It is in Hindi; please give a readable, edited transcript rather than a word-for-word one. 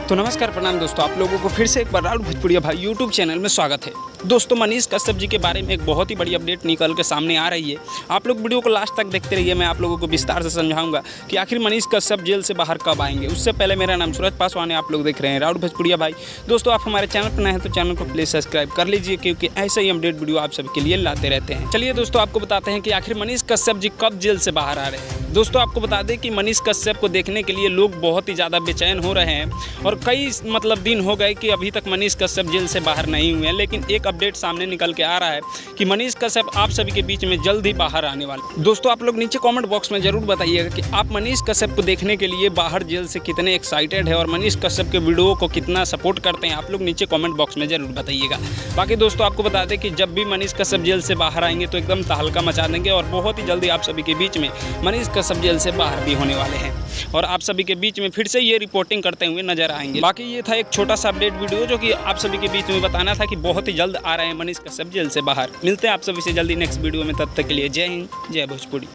तो नमस्कार प्रणाम दोस्तों, आप लोगों को फिर से एक बार राहुल भोजपुरिया भाई यूट्यूब चैनल में स्वागत है। दोस्तों, मनीष कश्यप जी के बारे में एक बहुत ही बड़ी अपडेट निकल के सामने आ रही है। आप लोग वीडियो को लास्ट तक देखते रहिए, मैं आप लोगों को विस्तार से समझाऊंगा कि आखिर मनीष कश्यप जेल से बाहर कब आएंगे। उससे पहले मेरा नाम सूरज पासवान है, आप लोग देख रहे हैं राहुल भोजपुरिया भाई। दोस्तों, आप हमारे चैनल पर नए हैं तो चैनल को प्लीज़ सब्सक्राइब कर लीजिए, क्योंकि ऐसे ही अपडेट वीडियो आप सबके लिए लाते रहते हैं। चलिए दोस्तों, आपको बताते हैं कि आखिर मनीष कश्यप जी कब जेल से बाहर आ रहे हैं। दोस्तों, आपको बता दें कि मनीष कश्यप को देखने के लिए लोग बहुत ही ज़्यादा बेचैन हो रहे हैं और कई दिन हो गए कि अभी तक मनीष कश्यप जेल से बाहर नहीं हुए हैं। लेकिन एक अपडेट सामने निकल के आ रहा है कि मनीष कश्यप आप सभी के बीच में जल्द ही बाहर आने वाले। दोस्तों, आप लोग नीचे कमेंट बॉक्स में जरूर बताइएगा कि आप मनीष कश्यप को देखने के लिए बाहर जेल से कितने एक्साइटेड है और मनीष कश्यप के वीडियो को कितना सपोर्ट करते हैं। आप लोग नीचे कमेंट बॉक्स में जरूर बताइएगा। बाकी दोस्तों, आपको बता दें कि जब भी मनीष कश्यप जेल से बाहर आएंगे तो एकदम तहलका मचा देंगे और बहुत ही जल्दी आप सभी के बीच में मनीष कश्यप जेल से बाहर भी होने वाले हैं और आप सभी के बीच में फिर से ये रिपोर्टिंग करते हुए नजर आएंगे। बाकी ये था एक छोटा सा अपडेट वीडियो जो कि आप सभी के बीच में बताना था कि बहुत ही जल्द आ रहे हैं मनीष कश्यप जेल से बाहर। मिलते हैं आप सभी से जल्दी नेक्स्ट वीडियो में, तब तक के लिए जय हिंद, जय भोजपुरी।